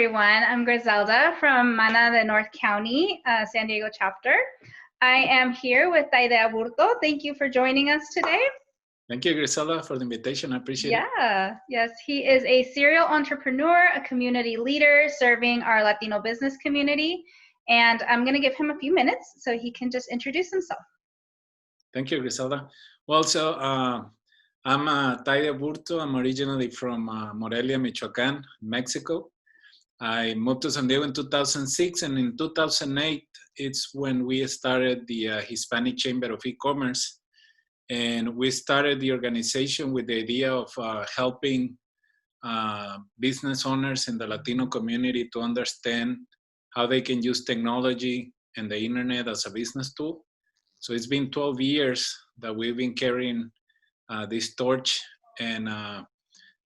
everyone. I'm Griselda from Mana de North County, San Diego chapter. I am here with Tayde Aburto. Thank you for joining us today. Thank you, Griselda, for the invitation. I appreciate it. Yes. He is a serial entrepreneur, a community leader serving our Latino business community. And I'm going to give him a few minutes so he can just introduce himself. Thank you, Griselda. Well, so I'm Tayde Aburto. I'm originally from Morelia, Michoacan, Mexico. I moved to San Diego in 2006, and in 2008, it's when we started the Hispanic Chamber of E-Commerce. And we started the organization with the idea of helping business owners in the Latino community to understand how they can use technology and the internet as a business tool. So it's been 12 years that we've been carrying this torch. And,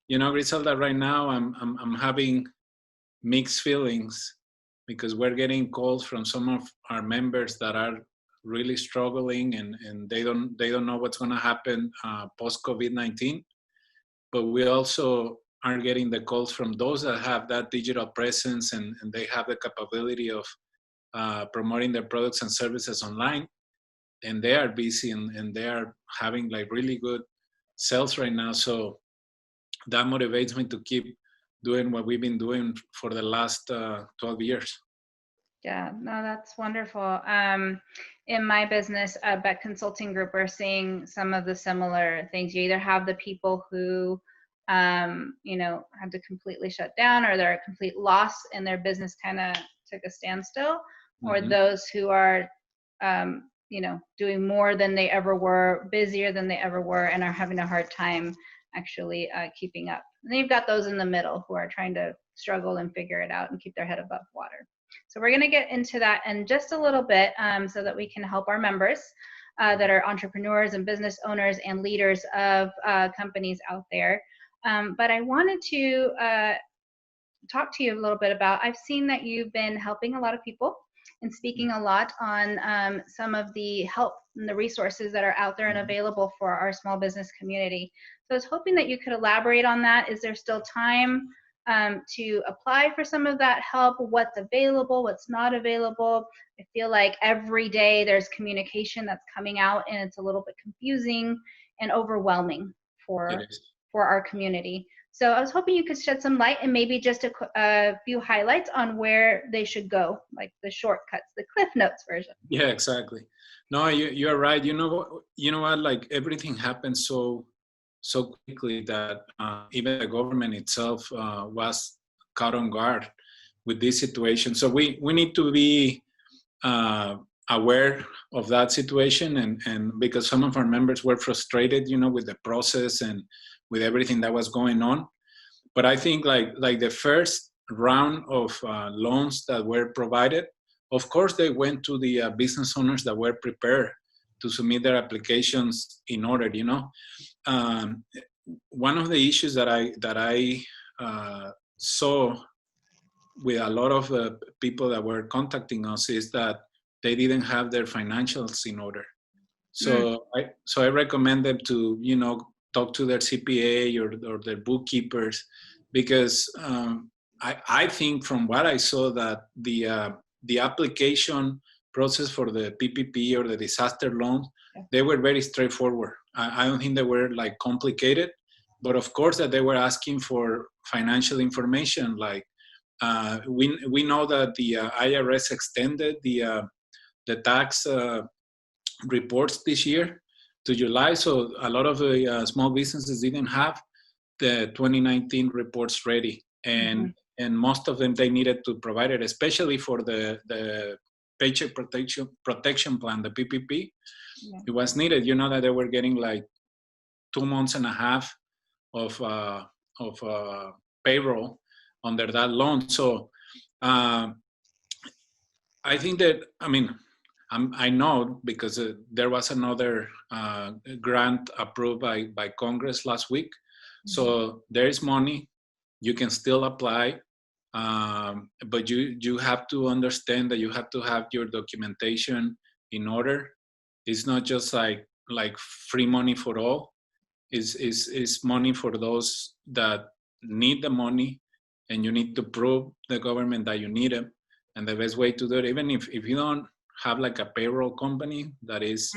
Griselda, right now I'm having mixed feelings because we're getting calls from some of our members that are really struggling and they don't know what's going to happen post COVID-19. But we also are getting the calls from those that have that digital presence and they have the capability of promoting their products and services online, and they are busy and they are having like really good sales right now. So that motivates me to keep doing what we've been doing for the last 12 years. Yeah, no, that's wonderful. In my business, Beck Consulting Group, we're seeing some of the similar things. You either have the people who, had to completely shut down, or they're a complete loss and their business kind of took a standstill, or those who are, doing more than they ever were, busier than they ever were, and are having a hard time actually keeping up. And then you've got those in the middle who are trying to struggle and figure it out and keep their head above water. So we're going to get into that in just a little bit so that we can help our members that are entrepreneurs and business owners and leaders of companies out there. But I wanted to talk to you a little bit about, I've seen that you've been helping a lot of people and speaking a lot on some of the help and the resources that are out there and available for our small business community. So I was hoping that you could elaborate on that. Is there still time to apply for some of that help? What's available, what's not available? I feel like every day there's communication that's coming out and it's a little bit confusing and overwhelming for our community. So I was hoping you could shed some light and maybe just a few highlights on where they should go, like the shortcuts, the Cliff Notes version. Yeah, exactly. No, you're right. You know what? Like everything happens so quickly that even the government itself was caught on guard with this situation. So we need to be aware of that situation, and because some of our members were frustrated, with the process and with everything that was going on. But I think like the first round of loans that were provided, of course, they went to the business owners that were prepared to submit their applications in order. One of the issues that I saw with a lot of people that were contacting us is that they didn't have their financials in order. So I recommend them to talk to their CPA or their bookkeepers, because I think from what I saw that the application process for the PPP or the disaster loans, they were very straightforward. I don't think they were like complicated, but of course that they were asking for financial information. Like we know that the IRS extended the tax reports this year to July, so a lot of the small businesses didn't have the 2019 reports ready, and most of them they needed to provide it, especially for the Paycheck Protection Plan, the PPP. It was needed. That they were getting like 2.5 months of payroll under that loan. So I think that, I know because there was another grant approved by Congress last week. So there is money. You can still apply, but you have to understand that you have to have your documentation in order. It's not just like free money for all. It's money for those that need the money and you need to prove the government that you need them. And the best way to do it, even if you don't have like a payroll company that is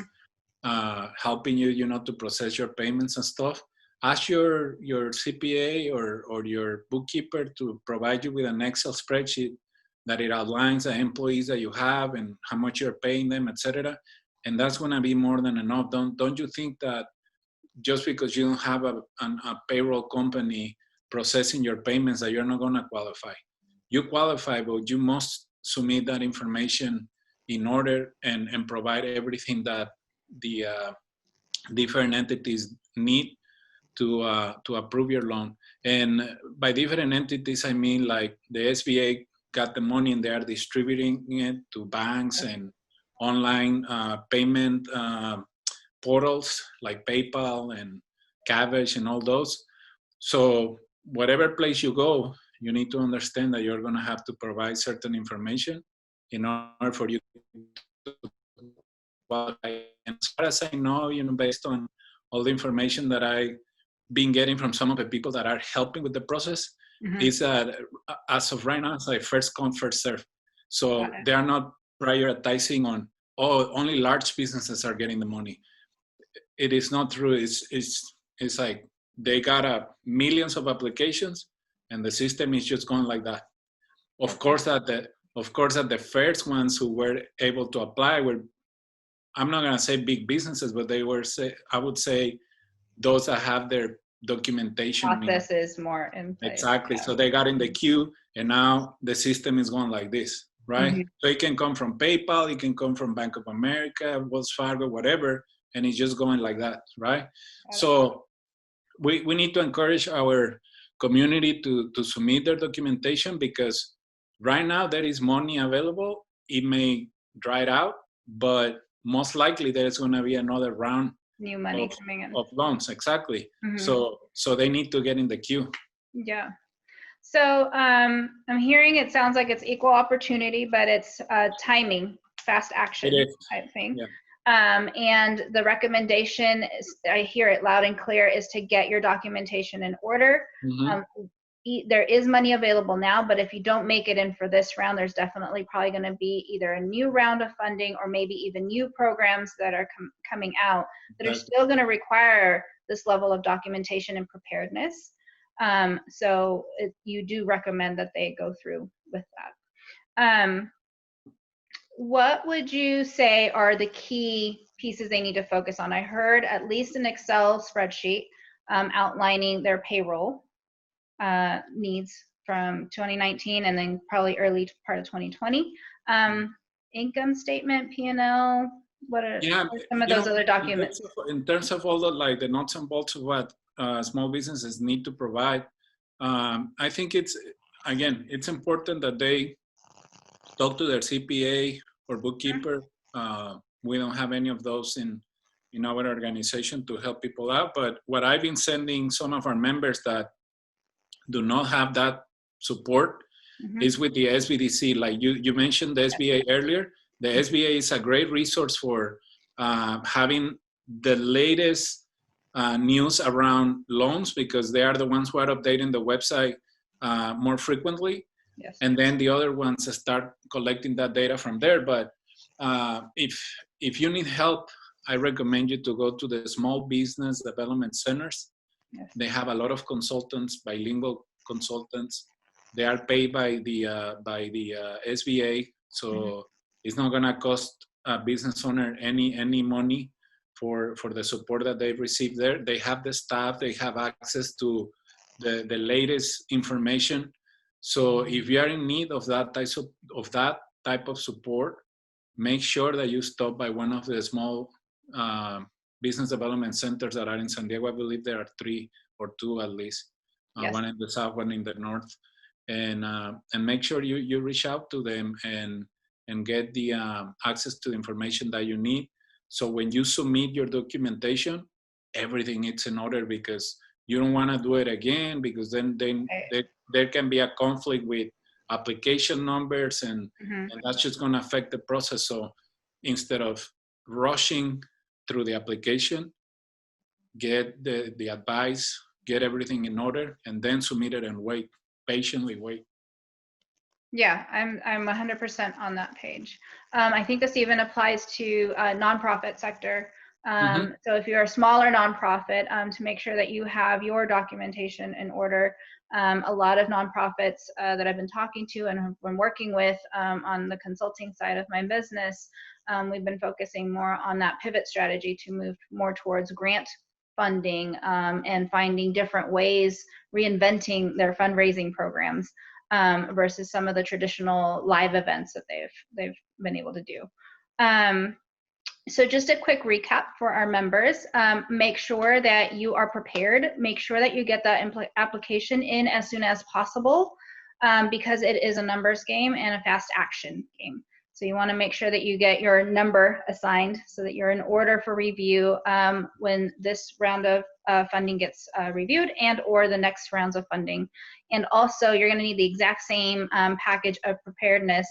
helping you, to process your payments and stuff, ask your CPA or your bookkeeper to provide you with an Excel spreadsheet that it outlines the employees that you have and how much you're paying them, etc. And that's going to be more than enough. Don't you think that just because you don't have a payroll company processing your payments that you're not going to qualify? You qualify, but you must submit that information in order and provide everything that the different entities need to approve your loan. And by different entities, I mean like the SBA got the money and they are distributing it to banks and online payment portals like PayPal and Cabbage and all those. So whatever place you go, you need to understand that you're going to have to provide certain information in order for you to qualify. And as far as I know, based on all the information that I've been getting from some of the people that are helping with the process, is that as of right now, it's like first come, first serve. So they are not prioritizing on, only large businesses are getting the money. It is not true. It's like they got millions of applications, and the system is just going like that. Of course, that the first ones who were able to apply were, I'm not gonna say big businesses, but they were, I would say, those that have their documentation. Process is more in place. Exactly. Yeah. So they got in the queue, and now the system is going like this, right? So it can come from PayPal, it can come from Bank of America, Wells Fargo, whatever, and it's just going like that, right? So we need to encourage our community to submit their documentation, because right now there is money available. It may dry it out, but most likely there's going to be another round new money coming in of loans. Exactly. So they need to get in the queue. Yeah. So I'm hearing it sounds like it's equal opportunity, but it's timing, fast action, I think. Yeah. And the recommendation is, I hear it loud and clear, is to get your documentation in order. There is money available now, but if you don't make it in for this round, there's definitely probably going to be either a new round of funding or maybe even new programs that are coming out that are still going to require this level of documentation and preparedness. So you do recommend that they go through with that. What would you say are the key pieces they need to focus on? I heard at least an Excel spreadsheet outlining their payroll needs from 2019 and then probably early part of 2020. Income statement, P&L, what are some of those other documents? In terms of all the nuts and bolts of what small businesses need to provide, I think it's important that they talk to their CPA or bookkeeper. We don't have any of those in our organization to help people out. But what I've been sending some of our members that do not have that support is with the SBDC. Like you mentioned the SBA earlier. The SBA is a great resource for having the latest news around loans, because they are the ones who are updating the website more frequently. Yes. And then the other ones start collecting that data from there. But if you need help, I recommend you to go to the Small Business Development Centers. Yes. They have a lot of consultants, bilingual consultants. They are paid by the SBA, so it's not gonna cost a business owner any money for the support that they've received there. They have the staff, they have access to the latest information. So if you are in need of that type of support, make sure that you stop by one of the small business development centers that are in San Diego. I believe there are 3 or 2 at least, yes. One in the south, one in the north, and make sure you reach out to them and get the access to the information that you need. So when you submit your documentation, everything is in order, because you don't want to do it again, because then there can be a conflict with application numbers, and that's just going to affect the process. So instead of rushing through the application, get the advice, get everything in order, and then submit it and wait. patiently wait. Yeah, I'm 100% on that page. I think this even applies to nonprofit sector. So if you're a smaller nonprofit, to make sure that you have your documentation in order. A lot of nonprofits that I've been talking to and have been working with on the consulting side of my business, we've been focusing more on that pivot strategy to move more towards grant funding and finding different ways, reinventing their fundraising programs. Versus some of the traditional live events that they've been able to do. So just a quick recap for our members. Make sure that you are prepared. Make sure that you get that application in as soon as possible because it is a numbers game and a fast action game. So you want to make sure that you get your number assigned so that you're in order for review when this round of funding gets reviewed and or the next rounds of funding. And also you're going to need the exact same package of preparedness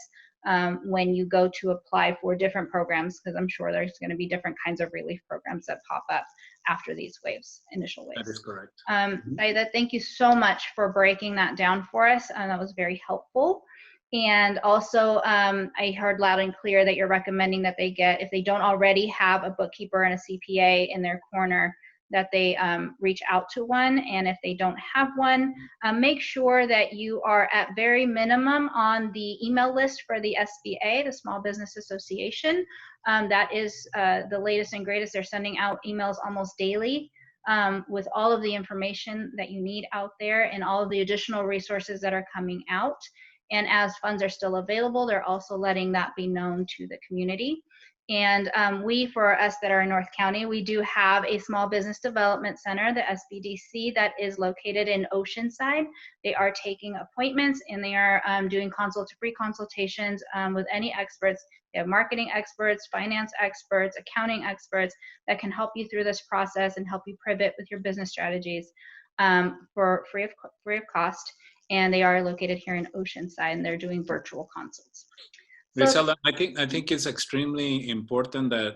when you go to apply for different programs, because I'm sure there's going to be different kinds of relief programs that pop up after these waves, initial waves. That is correct. Tayde, thank you so much for breaking that down for us. That was very helpful. And also, I heard loud and clear that you're recommending that they get, if they don't already have a bookkeeper and a CPA in their corner, that they reach out to one. And if they don't have one, make sure that you are at very minimum on the email list for the SBA, the Small Business Association. That is the latest and greatest. They're sending out emails almost daily with all of the information that you need out there and all of the additional resources that are coming out. And as funds are still available, they're also letting that be known to the community. And for us that are in North County, we do have a small business development center, the SBDC, that is located in Oceanside. They are taking appointments and they are doing free consultations with any experts. They have marketing experts, finance experts, accounting experts that can help you through this process and help you pivot with your business strategies for free of cost. And they are located here in Oceanside, and they're doing virtual consults. Griselda, I think it's extremely important that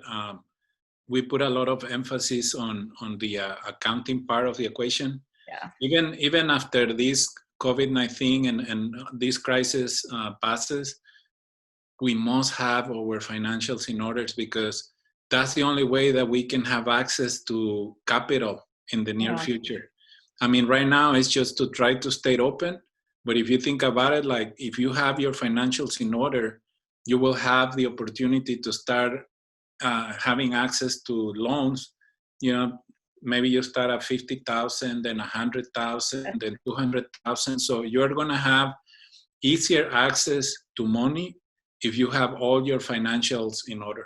we put a lot of emphasis on the accounting part of the equation. Yeah. Even after this COVID-19 and this crisis passes, we must have our financials in order because that's the only way that we can have access to capital in the near future. I mean, right now it's just to try to stay open. But if you think about it, like if you have your financials in order, you will have the opportunity to start having access to loans. You know, maybe you start at 50,000, then 100,000, then 200,000. So you're going to have easier access to money if you have all your financials in order.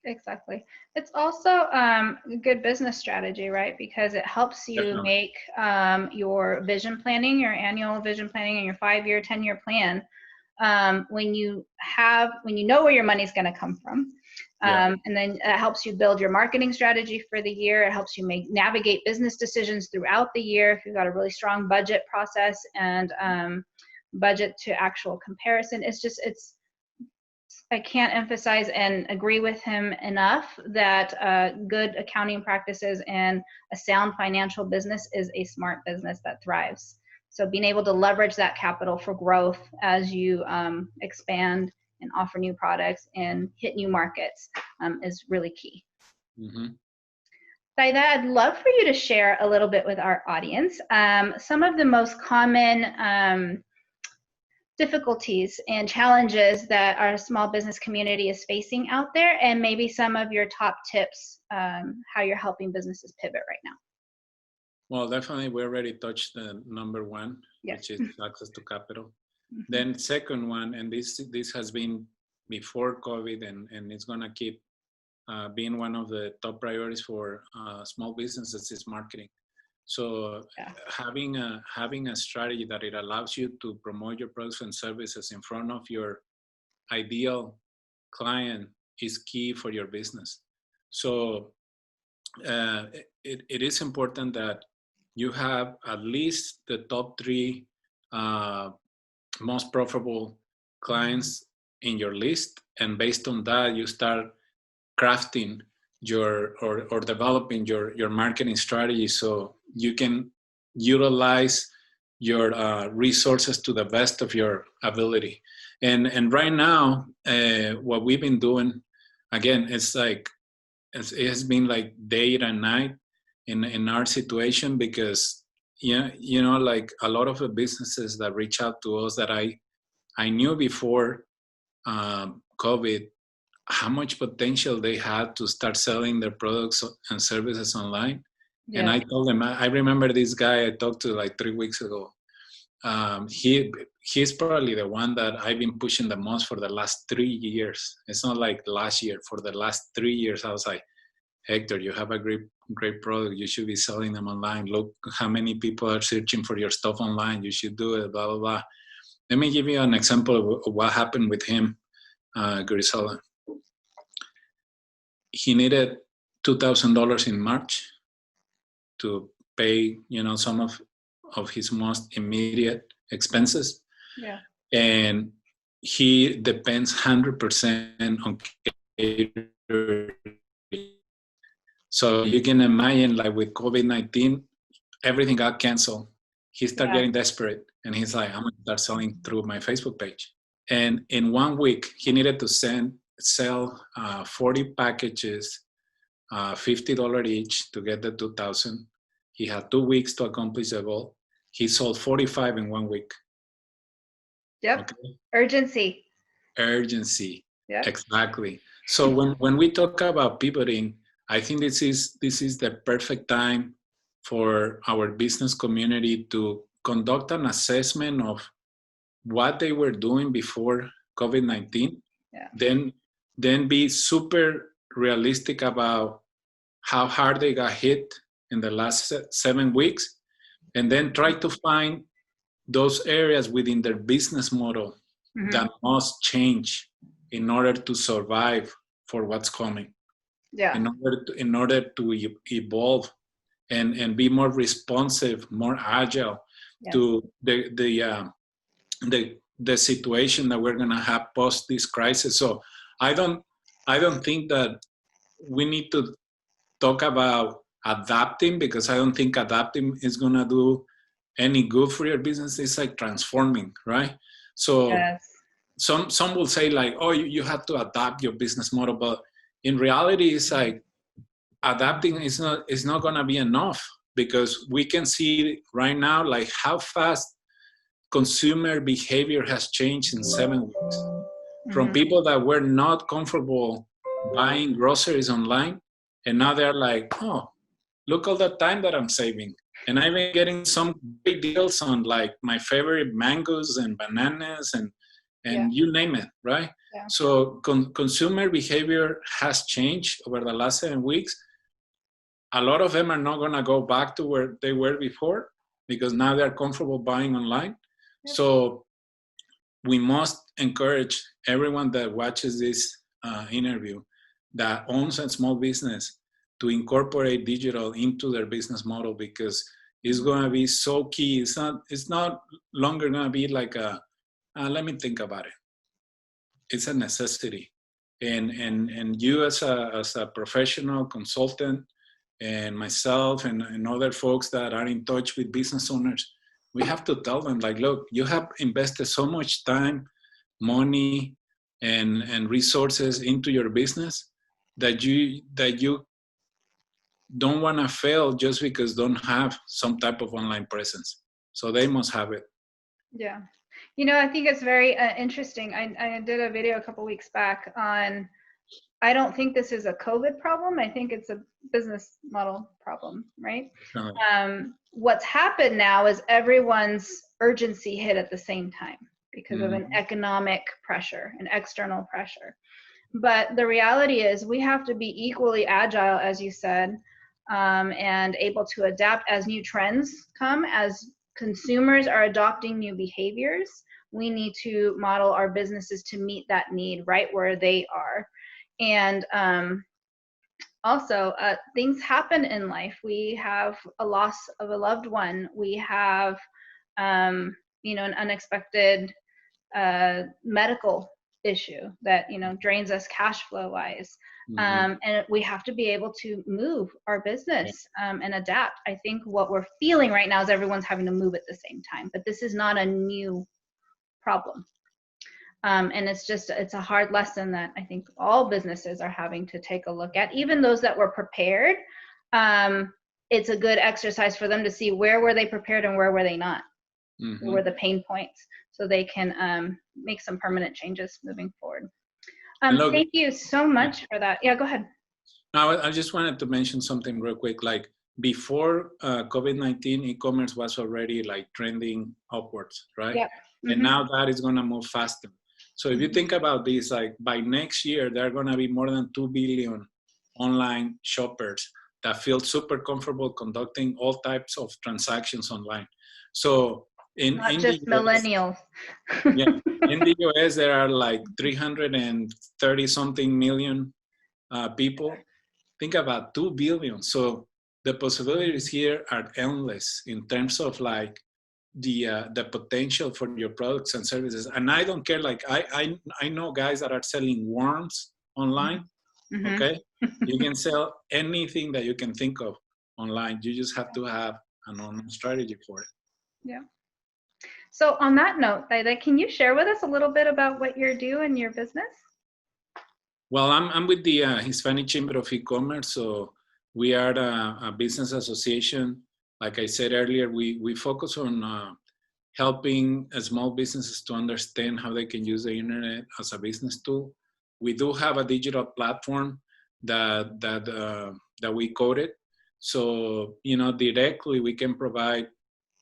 Exactly. It's also a good business strategy, right? Because it helps you make your vision planning, your annual vision planning, and your 5-year, 10-year plan when you know where your money's going to come from. And then it helps you build your marketing strategy for the year. It helps you navigate business decisions throughout the year if you've got a really strong budget process and budget to actual comparison. I can't emphasize and agree with him enough that good accounting practices and a sound financial business is a smart business that thrives. So being able to leverage that capital for growth as you expand and offer new products and hit new markets is really key. Mm-hmm. Tayde, I'd love for you to share a little bit with our audience some of the most common difficulties and challenges that our small business community is facing out there, and maybe some of your top tips how you're helping businesses pivot right now. Well, definitely we already touched the number one, which is access to capital. Mm-hmm. Then second one, and this has been before COVID and it's going to keep being one of the top priorities for small businesses is marketing. So having a strategy that it allows you to promote your products and services in front of your ideal client is key for your business. So it is important that you have at least the top 3 most profitable clients in your list, and based on that you start crafting or developing your marketing strategy so you can utilize your resources to the best of your ability. And right now, what we've been doing, again, it's like it has been like day and night in our situation, because yeah, you know, like a lot of the businesses that reach out to us that I knew before COVID, how much potential they had to start selling their products and services online. And Yeah. I told them, I remember this guy I talked to like 3 weeks ago. He's probably the one that I've been pushing the most for the last 3 years. It's not like last year. For the last 3 years, I was like, Hector, you have a great product. You should be selling them online. Look how many people are searching for your stuff online. You should do it, blah, blah, blah. Let me give you an example of what happened with him, Griselda. He needed $2,000 in March to pay, you know, some of his most immediate expenses. Yeah. And he depends 100% on catering. So you can imagine, like with COVID-19, everything got canceled. He started getting desperate, and he's like, I'm gonna start selling through my Facebook page. And in 1 week, he needed to sell 40 packages, $50 each to get the 2,000. He had 2 weeks to accomplish the goal. He sold 45 in 1 week. Yep. Okay. Urgency. Yep. Exactly. So when we talk about pivoting, I think this is the perfect time for our business community to conduct an assessment of what they were doing before COVID-19. Yeah. Then be super realistic about how hard they got hit in the last 7 weeks, and then try to find those areas within their business model that must change in order to survive for what's coming. Yeah. In order to evolve and be more responsive, more agile to the situation that we're gonna have post this crisis. So I don't think that we need to talk about adapting, because I don't think adapting is gonna do any good for your business. It's like transforming, right? So some will say like, oh, you have to adapt your business model, but in reality, it's like adapting is not gonna be enough, because we can see right now like how fast consumer behavior has changed in 7 weeks. From people that were not comfortable buying groceries online, and now they're like, oh, look all the time that I'm saving. And I've been getting some great deals on like my favorite mangoes and bananas and you name it, right? Yeah. So consumer behavior has changed over the last 7 weeks. A lot of them are not gonna go back to where they were before, because now they're comfortable buying online. Yep. So we must encourage everyone that watches this interview that owns a small business to incorporate digital into their business model, because it's going to be so key. It's not longer going to be like let me think about it. It's a necessity. And you as a professional consultant, and myself and other folks that are in touch with business owners, we have to tell them like, look, you have invested so much time, money, and resources into your business that you don't want to fail just because don't have some type of online presence. So they must have it. Yeah. You know, I think it's very interesting. I did a video a couple weeks back on, I don't think this is a COVID problem. I think it's a business model problem, right? What's happened now is everyone's urgency hit at the same time because of an economic pressure, an external pressure. But the reality is we have to be equally agile, as you said, and able to adapt as new trends come, as consumers are adopting new behaviors. We need to model our businesses to meet that need right where they are. And also, things happen in life. We have a loss of a loved one. We have, you know, an unexpected medical issue that, you know, drains us cash flow wise. And we have to be able to move our business and adapt. I think what we're feeling right now is everyone's having to move at the same time, but this is not a new problem. And it's a hard lesson that I think all businesses are having to take a look at, even those that were prepared. It's a good exercise for them to see where were they prepared and where were they not. Where were the pain points, so they can make some permanent changes moving forward. Look, thank you so much for that. Yeah, go ahead. No, I just wanted to mention something real quick. Like before COVID-19, e-commerce was already like trending upwards, right? Yeah. And now that is going to move faster. So if you think about this, like by next year, there are going to be more than 2 billion online shoppers that feel super comfortable conducting all types of transactions online. So not just millennials. Yeah, in the US, there are like 330 something million people. Think about 2 billion. So the possibilities here are endless in terms of like the potential for your products and services. And I don't care, like I know guys that are selling worms online. Okay, you can sell anything that you can think of online. You just have to have an online strategy for it. Yeah. So on that note, Tayde, can you share with us a little bit about what you do in your business? Well, I'm with the Hispanic Chamber of E-commerce. So we are a business association. Like I said earlier, we focus on helping small businesses to understand how they can use the internet as a business tool. We do have a digital platform that we coded. So, you know, directly we can provide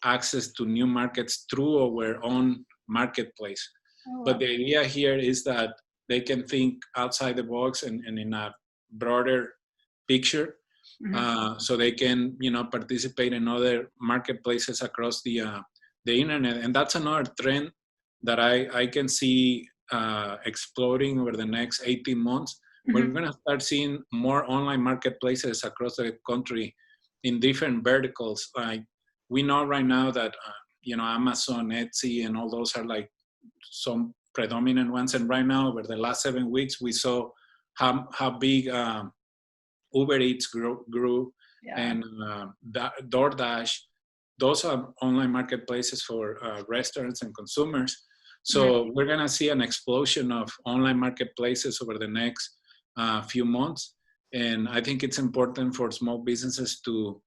access to new markets through our own marketplace. Oh, wow. But the idea here is that they can think outside the box and in a broader picture. So they can, you know, participate in other marketplaces across the internet. And that's another trend that I can see exploding over the next 18 months. We're going to start seeing more online marketplaces across the country in different verticals. Like we know right now that, you know, Amazon, Etsy, and all those are like some predominant ones. And right now, over the last 7 weeks, we saw how big Uber Eats grew and DoorDash. Those are online marketplaces for restaurants and consumers. So we're going to see an explosion of online marketplaces over the next few months. And I think it's important for small businesses to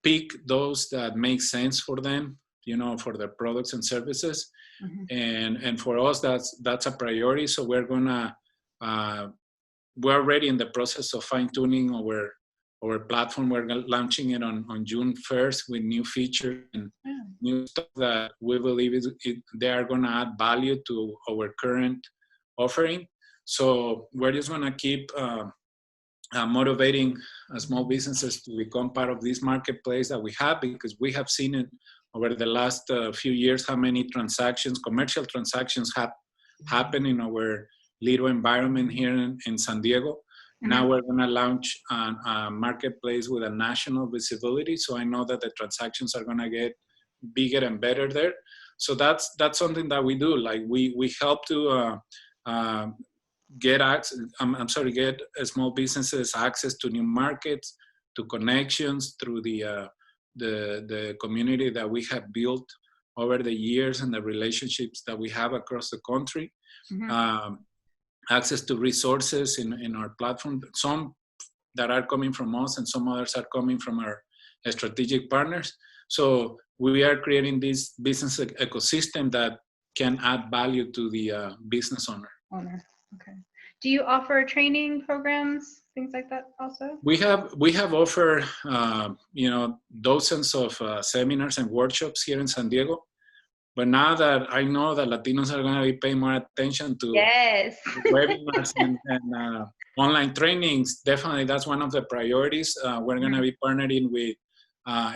pick those that make sense for them, you know, for their products and services. And for us, that's a priority. So we're already in the process of fine tuning our platform. We're launching it on June 1st with new features and new stuff that we believe they are going to add value to our current offering. So we're just going to keep motivating small businesses to become part of this marketplace that we have, because we have seen it over the last few years how many commercial transactions have happened in our little environment here in San Diego. Now we're going to launch a marketplace with a national visibility. So I know that the transactions are going to get bigger and better there. So that's something that we do. Like we help to get small businesses access to new markets, to connections through the community that we have built over the years and the relationships that we have across the country. Access to resources in our platform, some that are coming from us and some others are coming from our strategic partners. So we are creating this business ecosystem that can add value to the business owner. Okay. Do you offer training programs, things like that also? We have offered, you know, dozens of seminars and workshops here in San Diego. But now that I know that Latinos are going to be paying more attention to webinars and online trainings, definitely that's one of the priorities. We're going to be partnering with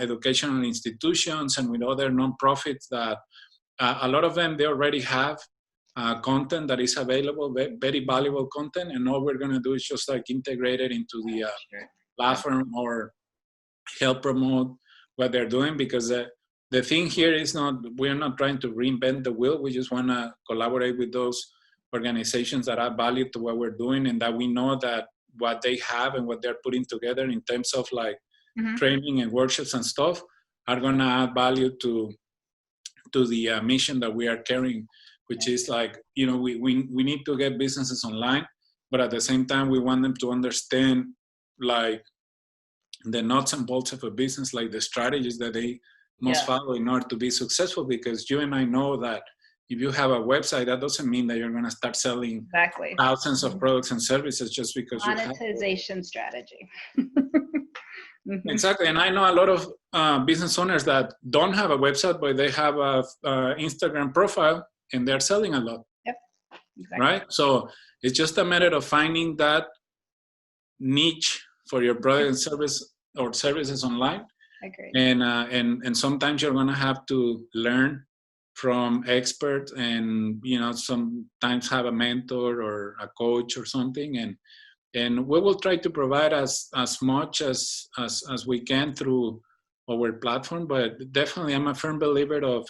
educational institutions and with other nonprofits that a lot of them, they already have content that is available, very valuable content. And all we're going to do is just like integrate it into the platform or help promote what they're doing, because the thing here is we're not trying to reinvent the wheel. We just want to collaborate with those organizations that add value to what we're doing, and that we know that what they have and what they're putting together in terms of like training and workshops and stuff are going to add value to the mission that we are carrying, which is like, you know, we need to get businesses online, but at the same time, we want them to understand like the nuts and bolts of a business, like the strategies that they must follow in order to be successful. Because you and I know that if you have a website, that doesn't mean that you're going to start selling thousands of products and services just because you have monetization strategy. Exactly. And I know a lot of business owners that don't have a website, but they have a Instagram profile and they're selling a lot. Yep. Exactly. Right. So it's just a matter of finding that niche for your product and service or services online. Agree. And sometimes you're going to have to learn from experts, and you know, sometimes have a mentor or a coach or something, and we will try to provide as much as we can through our platform. But definitely, I'm a firm believer of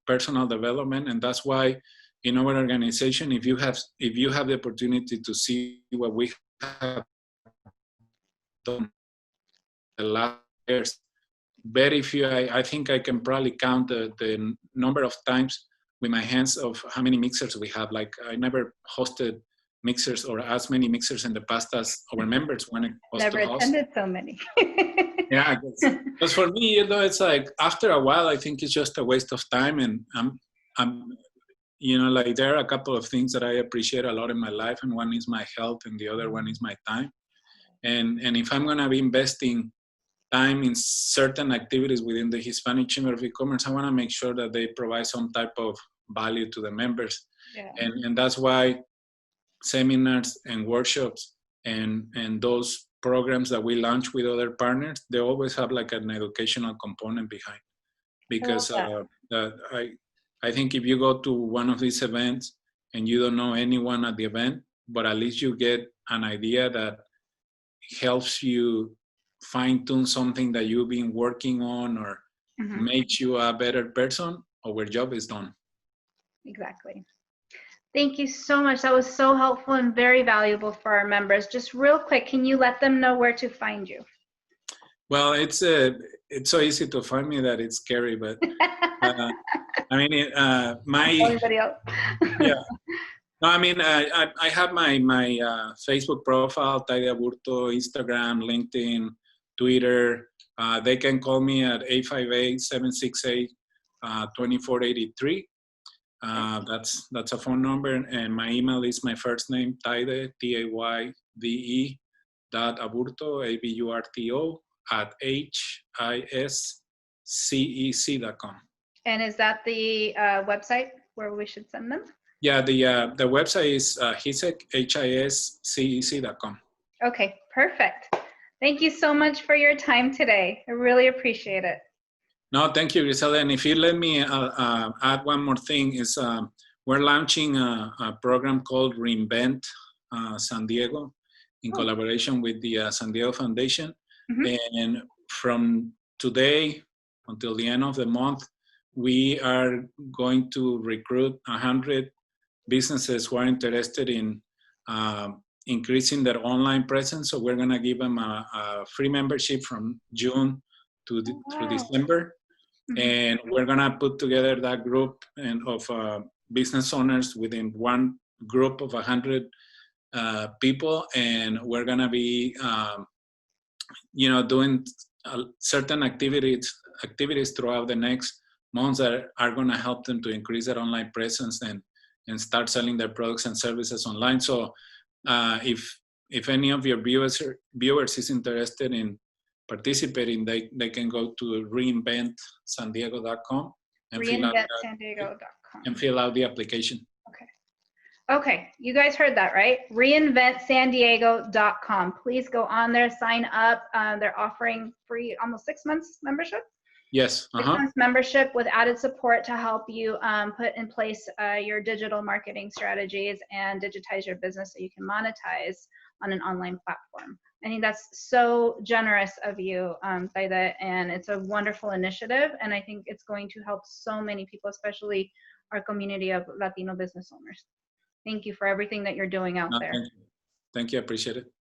personal development, and that's why in our organization, if you have the opportunity to see what we have done the last years, very few. I think I can probably count the number of times with my hands of how many mixers we have. Like I never hosted mixers or as many mixers in the past as our members when it was never to host. attended so many. Yeah, because for me, you know, it's like after a while, I think it's just a waste of time, and I'm you know, like there are a couple of things that I appreciate a lot in my life, and one is my health, and the other one is my time. And if I'm gonna be investing time in certain activities within the Hispanic Chamber of E-commerce, I want to make sure that they provide some type of value to the members. Yeah. And that's why seminars and workshops and those programs that we launch with other partners, they always have like an educational component behind. Because I think if you go to one of these events and you don't know anyone at the event, but at least you get an idea that helps you fine-tune something that you've been working on, or makes you a better person, our job is done. Exactly. Thank you so much. That was so helpful and very valuable for our members. Just real quick, can you let them know where to find you? Well, it's so easy to find me that it's scary, but I mean, Everybody else. Yeah. No, I mean, I have my Facebook profile, Tayde Aburto, Instagram, LinkedIn, Twitter. They can call me at 858-768-2483. That's a phone number, and my email is my first name, Tayde, Tayde, .aburto, ABURTO, @HISCEC.com. And is that the website where we should send them? Yeah, the website is HISCEC.com. Okay, perfect. Thank you so much for your time today. I really appreciate it. No, thank you, Griselda. And if you let me add one more thing, is we're launching a program called Reinvent San Diego in collaboration with the San Diego Foundation. And from today until the end of the month, we are going to recruit 100 businesses who are interested in increasing their online presence. So we're going to give them a free membership from June through December. And we're going to put together that group of business owners within one group of 100 people. And we're going to be, doing certain activities throughout the next months that are going to help them to increase their online presence and start selling their products and services online. So if any of your viewers is interested in participating, they can go to reinventsandiego.com and fill out the application. Okay, you guys heard that, right? Reinventsandiego.com. Please go on there, sign up. They're offering free almost 6 months membership. Yes. 6 months membership with added support to help you put in place your digital marketing strategies and digitize your business so you can monetize on an online platform. I think that's so generous of you, Tayde, and it's a wonderful initiative. And I think it's going to help so many people, especially our community of Latino business owners. Thank you for everything that you're doing out No, there. thank you. Thank you. I appreciate it.